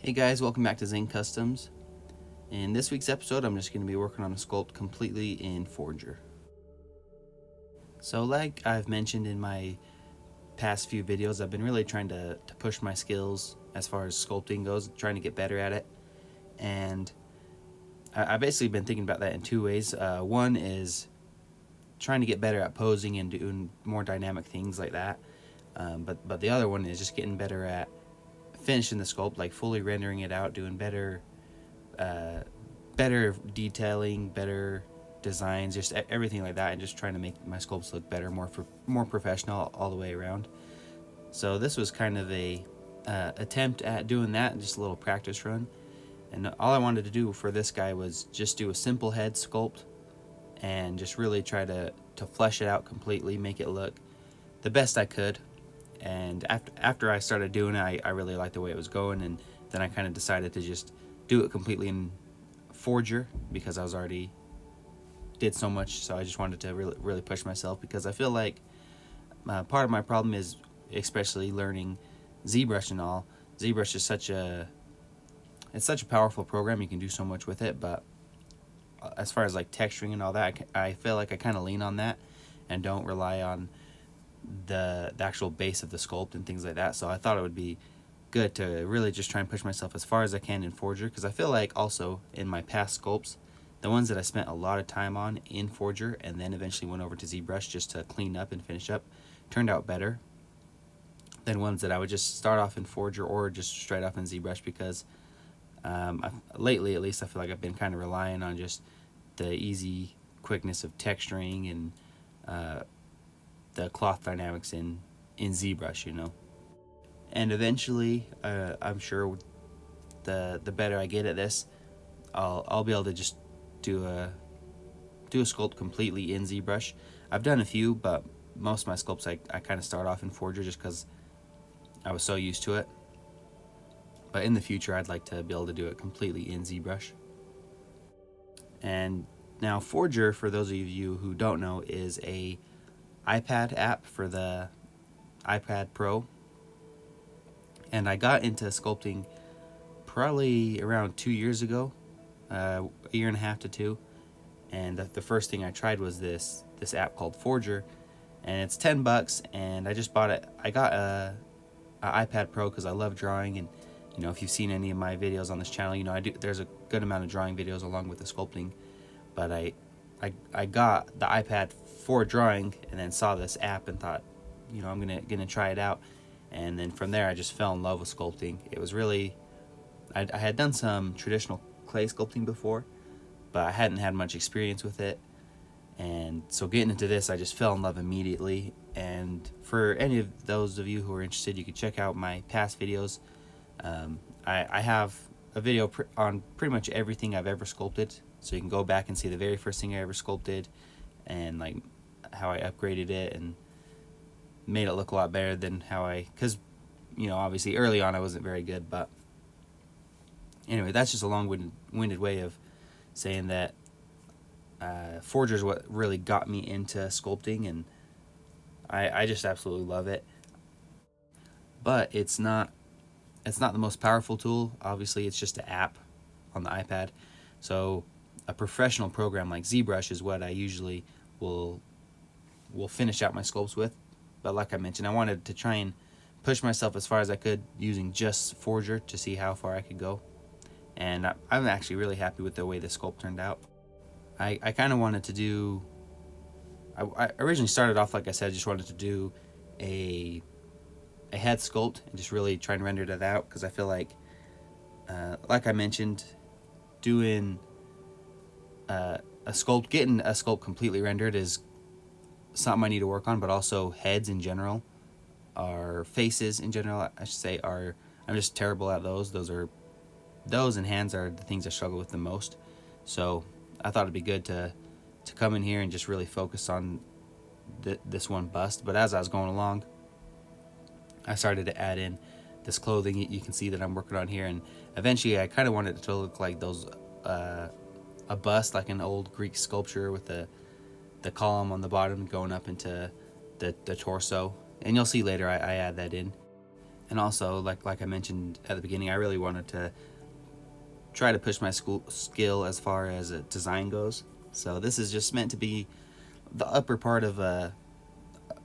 Hey guys, welcome back to Zane Customs. In this week's episode, I'm just going to be working on a sculpt completely in Forger. So like I've mentioned in my past few videos, I've been really trying to push my skills as far as sculpting goes, trying to get better at it. And I've basically been thinking about that in two ways. One is trying to get better at posing and doing more dynamic things like that. But the other one is just getting better at finishing the sculpt, like fully rendering it out, doing better detailing, better designs, just everything like that, and just trying to make my sculpts look better, more professional all the way around. So this was kind of a attempt at doing that, just a little practice run. And all I wanted to do for this guy was just do a simple head sculpt and just really try to flesh it out completely, make it look the best I could. And after I started doing it, I really liked the way it was going, and then I kind of decided to just do it completely in Forger because I was already did so much. So I just wanted to really push myself, because I feel like part of my problem is, especially learning Zbrush and all. Zbrush is such a powerful program. You can do so much with it, but as far as like texturing and all that, I feel like I kind of lean on that and don't rely on the actual base of the sculpt and things like that. So I thought it would be good to really just try and push myself as far as I can in Forger, because I feel like also in my past sculpts, the ones that I spent a lot of time on in Forger and then eventually went over to ZBrush just to clean up and finish up, turned out better than ones that I would just start off in Forger or just straight off in ZBrush, because lately at least I feel like I've been kind of relying on just the easy quickness of texturing and the cloth dynamics in ZBrush, you know. And eventually, I'm sure the better I get at this, I'll be able to just do a sculpt completely in ZBrush. I've done a few, but most of my sculpts I kind of start off in Forger just because I was so used to it. But in the future, I'd like to be able to do it completely in ZBrush. And now Forger, for those of you who don't know, is a iPad app for the iPad Pro. And I got into sculpting probably around 2 years ago, a year and a half to two. And the first thing I tried was this app called Forger, and it's $10. And I just bought it. I got a iPad Pro because I love drawing, and you know, if you've seen any of my videos on this channel, you know there's a good amount of drawing videos along with the sculpting. But I got the iPad for drawing, and then saw this app and thought, you know, I'm gonna try it out. And then from there, I just fell in love with sculpting. It was really, I had done some traditional clay sculpting before, but I hadn't had much experience with it. And so getting into this, I just fell in love immediately. And for any of those of you who are interested, you can check out my past videos. I have a video on pretty much everything I've ever sculpted, so you can go back and see the very first thing I ever sculpted, and like how I upgraded it and made it look a lot better than because you know, obviously early on I wasn't very good. But anyway, that's just a long-winded way of saying that Forger is what really got me into sculpting, and I just absolutely love it. But it's not the most powerful tool. Obviously, it's just an app on the iPad. So a professional program like ZBrush is what I usually will finish out my sculpts with. But like I mentioned, I wanted to try and push myself as far as I could using just Forger to see how far I could go. And I'm actually really happy with the way the sculpt turned out. I kind of wanted to do, I originally started off, like I said, just wanted to do a head sculpt and just really try and render that out, because I feel like I mentioned, doing getting a sculpt completely rendered is something I need to work on. But also heads in general, or faces in general, I should say, I'm just terrible at those. Those and hands are the things I struggle with the most. So I thought it'd be good to come in here and just really focus on this one bust. But as I was going along, I started to add in this clothing you can see that I'm working on here, and eventually I kind of wanted it to look like those a bust, like an old Greek sculpture with the column on the bottom going up into the torso. And you'll see later I add that in. And also, like I mentioned at the beginning, I really wanted to try to push my skill as far as design goes. So this is just meant to be the upper part of a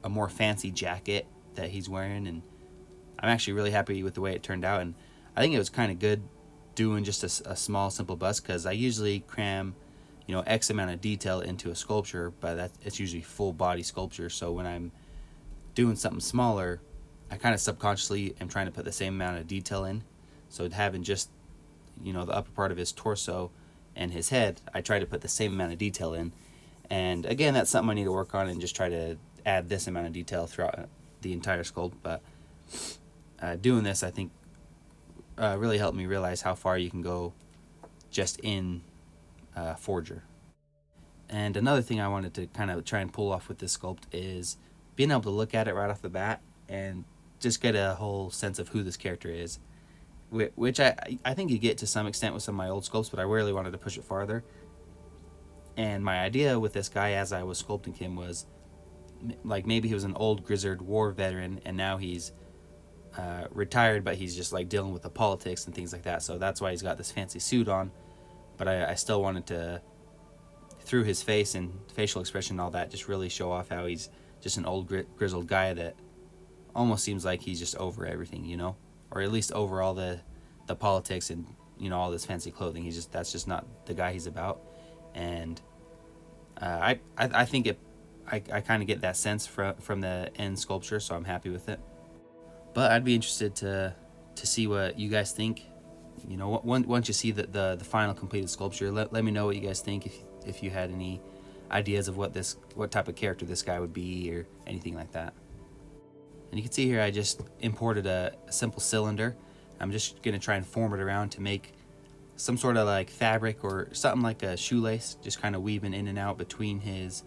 more fancy jacket that he's wearing, and I'm actually really happy with the way it turned out. And I think it was kind of good doing just a small, simple bust, because I usually cram, X amount of detail into a sculpture, but it's usually full body sculpture. So when I'm doing something smaller, I kind of subconsciously am trying to put the same amount of detail in. So having just, the upper part of his torso and his head, I try to put the same amount of detail in. And again, that's something I need to work on and just try to add this amount of detail throughout the entire sculpt. But doing this, I think, really helped me realize how far you can go just in Forger. And another thing I wanted to kind of try and pull off with this sculpt is being able to look at it right off the bat and just get a whole sense of who this character is, which I think you get to some extent with some of my old sculpts, but I really wanted to push it farther. And my idea with this guy as I was sculpting him was, like, maybe he was an old grizzled war veteran and now he's retired, but he's just like dealing with the politics and things like that. So that's why he's got this fancy suit on. But I still wanted to, through his face and facial expression and all that, just really show off how he's just an old grizzled guy that almost seems like he's just over everything, or at least over all the politics and all this fancy clothing. That's just not the guy he's about. And I think I kind of get that sense from the end sculpture, so I'm happy with it. But I'd be interested to see what you guys think. Once you see the final completed sculpture, let me know what you guys think, if you had any ideas of what type of character this guy would be or anything like that. And you can see here I just imported a simple cylinder. I'm just going to try and form it around to make some sort of like fabric or something like a shoelace, just kind of weaving in and out between his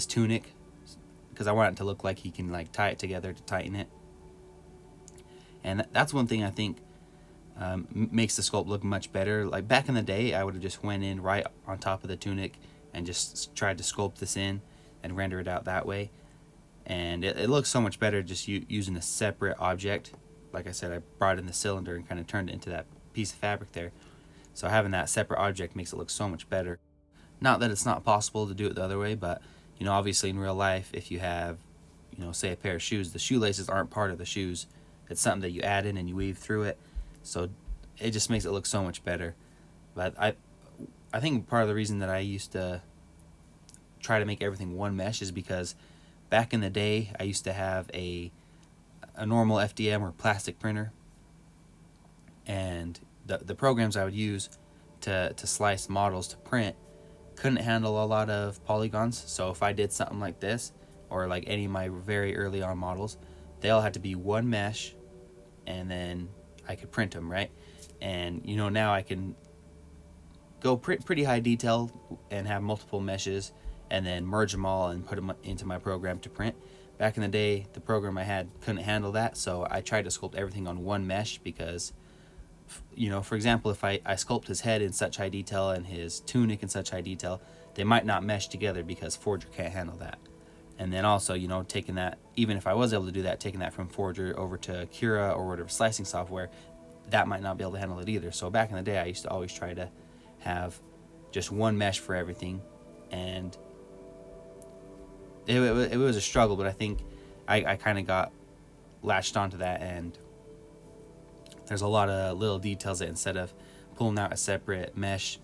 tunic, because I want it to look like he can like tie it together to tighten it. And that's one thing I think makes the sculpt look much better. Like back in the day, I would have just went in right on top of the tunic and just tried to sculpt this in and render it out that way. And it looks so much better just using a separate object. Like I said, I brought in the cylinder and kind of turned it into that piece of fabric there. So having that separate object makes it look so much better. Not that it's not possible to do it the other way, but obviously in real life, if you have, say a pair of shoes, the shoelaces aren't part of the shoes. It's something that you add in and you weave through it. So it just makes it look so much better. But I think part of the reason that I used to try to make everything one mesh is because back in the day, I used to have a normal FDM or plastic printer, and the programs I would use to slice models to print couldn't handle a lot of polygons. So if I did something like this, or like any of my very early on models, they all had to be one mesh, and then I could print them, right? And now I can go pretty high detail and have multiple meshes and then merge them all and put them into my program to print. Back in the day, the program I had couldn't handle that, so I tried to sculpt everything on one mesh because, for example, if I sculpt his head in such high detail and his tunic in such high detail, they might not mesh together because Forger can't handle that. And then also, taking that, even if I was able to do that, taking that from Forger over to Cura or whatever slicing software, that might not be able to handle it either. So back in the day, I used to always try to have just one mesh for everything, and it was a struggle, but I think I kind of got latched onto that, and there's a lot of little details that instead of pulling out a separate mesh,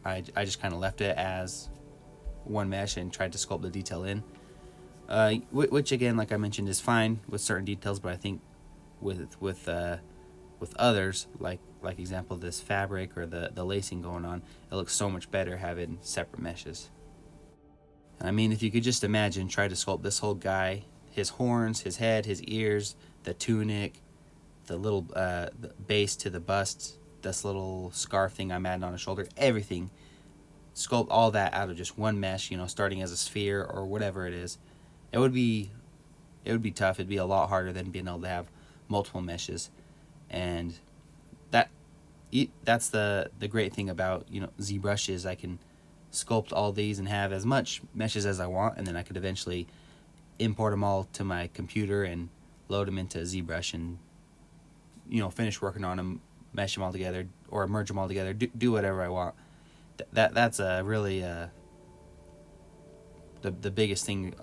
I just kind of left it as one mesh and tried to sculpt the detail in, which again, like I mentioned, is fine with certain details, but I think with others, like example this fabric or the lacing going on, it looks so much better having separate meshes. I mean, if you could just imagine, try to sculpt this whole guy, his horns, his head, his ears, the tunic, the little the base to the bust, this little scarf thing I'm adding on his shoulder, everything, sculpt all that out of just one mesh, starting as a sphere or whatever it is. It would be tough. It'd be a lot harder than being able to have multiple meshes. And that's the great thing about ZBrush is I can sculpt all these and have as much meshes as I want, and then I could eventually import them all to my computer and load them into ZBrush and, finish working on them, mesh them all together, or merge them all together, do whatever I want. That's really the biggest thing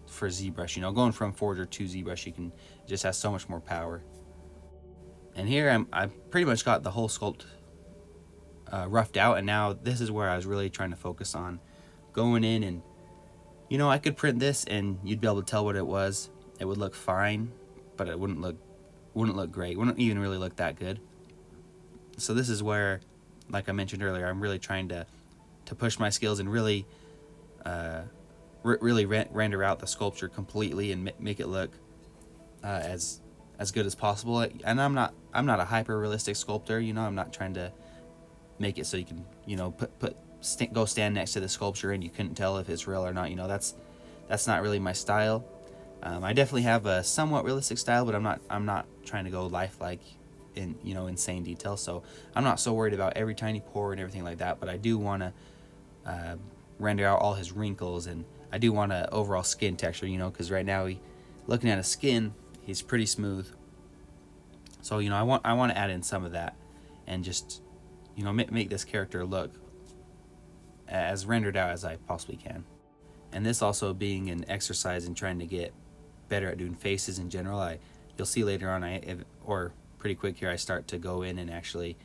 for ZBrush. Going from Forger to ZBrush, it just has so much more power. And here I pretty much got the whole sculpt roughed out, and now this is where I was really trying to focus on going in, and I could print this and you'd be able to tell what it was. It would look fine, but it wouldn't look great. Wouldn't even really look that good. So this is where, like I mentioned earlier, I'm really trying to push my skills and really render out the sculpture completely and make it look as good as possible. And I'm not a hyper realistic sculptor. I'm not trying to make it so you can go stand next to the sculpture and you couldn't tell if it's real or not. That's not really my style. I definitely have a somewhat realistic style, but I'm not trying to go lifelike in insane detail. So I'm not so worried about every tiny pore and everything like that. But I do want to render out all his wrinkles, and I do want an overall skin texture. Because right now looking at his skin, he's pretty smooth. So I want to add in some of that and just make this character look as rendered out as I possibly can. And this also being an exercise in trying to get better at doing faces in general. You'll see later on, or pretty quick here, I start to go in and actually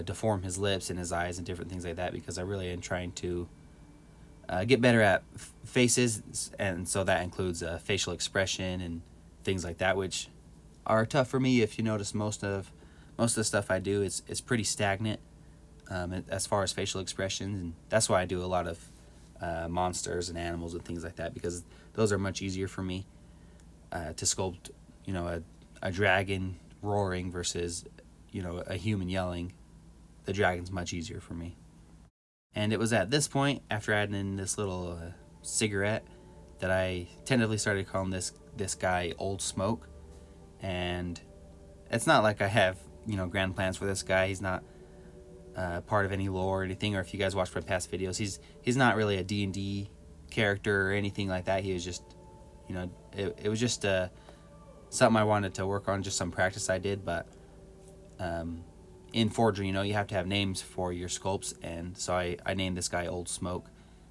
deform his lips and his eyes and different things like that, because I really am trying to get better at faces, and so that includes facial expression and things like that, which are tough for me. If you notice, most of the stuff I do is pretty stagnant as far as facial expressions, and that's why I do a lot of monsters and animals and things like that, because those are much easier for me to sculpt. A dragon roaring versus a human yelling. The dragon's much easier for me. And it was at this point, after adding in this little cigarette, that I tentatively started calling this guy Old Smoke. And it's not like I have grand plans for this guy. He's not part of any lore or anything, or if you guys watched my past videos, he's not really a D&D character or anything like that. He was just it was just something I wanted to work on, just some practice I did. But in Forger, you have to have names for your sculpts, and so I named this guy Old Smoke,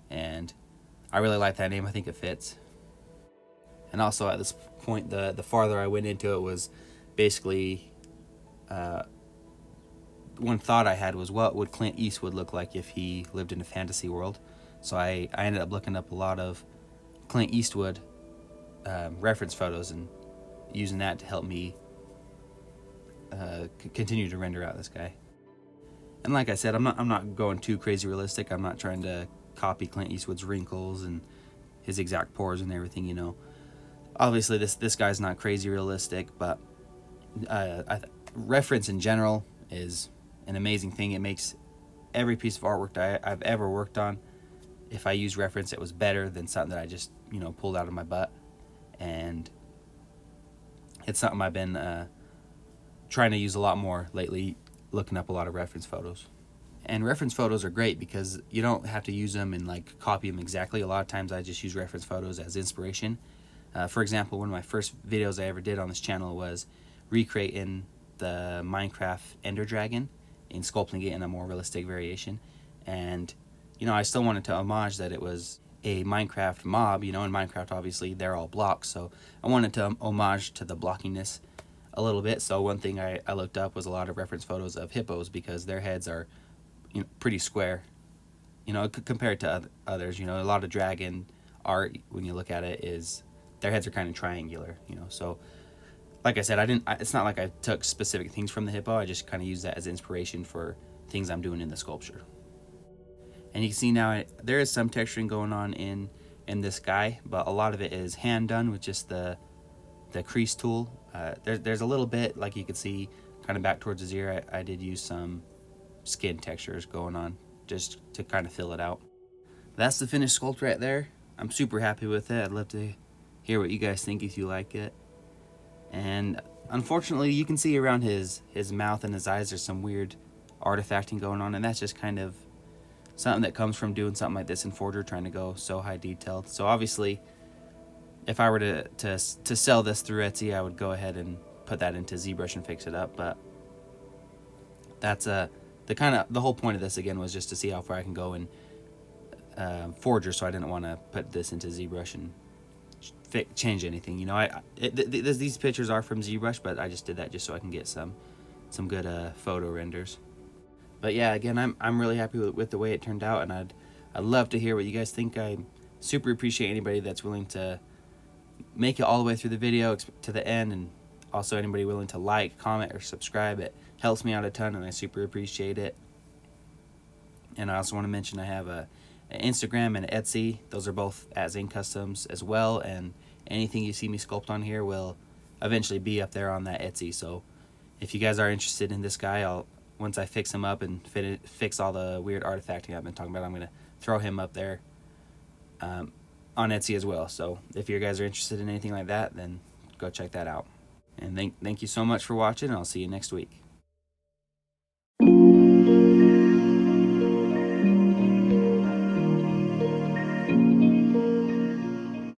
and I really like that name. I think it fits. And also at this point, the farther I went into it was basically one thought I had was, what would Clint Eastwood look like if he lived in a fantasy world? So I ended up looking up a lot of Clint Eastwood reference photos and using that to help me continue to render out this guy. And like I said, I'm not going too crazy realistic. I'm not trying to copy Clint Eastwood's wrinkles and his exact pores and everything. Obviously this guy's not crazy realistic, but reference in general is an amazing thing. It makes every piece of artwork I've ever worked on, if I use reference, it was better than something that I just pulled out of my butt. And it's something I've been trying to use a lot more lately, looking up a lot of reference photos. And reference photos are great because you don't have to use them and copy them exactly. A lot of times I just use reference photos as inspiration. For example, one of my first videos I ever did on this channel was recreating the Minecraft Ender Dragon and sculpting it in a more realistic variation. And I still wanted to homage that it was a Minecraft mob. In Minecraft obviously they're all blocks, so I wanted to homage to the blockiness a little bit. So one thing I looked up was a lot of reference photos of hippos, because their heads are pretty square, compared to others. A lot of dragon art, when you look at it, is their heads are kind of triangular. So like I said, it's not like I took specific things from the hippo. I just kind of used that as inspiration for things I'm doing in the sculpture. And you can see now there is some texturing going on in this guy, but a lot of it is hand done with just the crease tool. There's a little bit, like you can see, kind of back towards his ear. I did use some skin textures going on just to kind of fill it out. That's the finished sculpt right there. I'm super happy with it. I'd love to hear what you guys think if you like it. And unfortunately, you can see around his mouth and his eyes there's some weird artifacting going on, and that's just kind of something that comes from doing something like this in Forger, trying to go so high detailed. So obviously, if I were to sell this through Etsy, I would go ahead and put that into ZBrush and fix it up. But that's the whole point of this again was just to see how far I can go in Forger. So I didn't want to put this into ZBrush and change anything. You know, these pictures are from ZBrush, but I just did that just so I can get some good photo renders. But yeah, again, I'm really happy with the way it turned out, and I'd love to hear what you guys think. I super appreciate anybody that's willing to make it all the way through the video to the end, and also anybody willing to like, comment, or subscribe. It helps me out a ton, and I super appreciate it. And I also want to mention I have an Instagram and Etsy. Those are both at Zane Customs as well, and anything you see me sculpt on here will eventually be up there on that Etsy. So if you guys are interested in this guy, once I fix him up and fix all the weird artifacting I've been talking about, I'm going to throw him up there on Etsy as well. So if you guys are interested in anything like that, then go check that out. And thank you so much for watching, and I'll see you next week.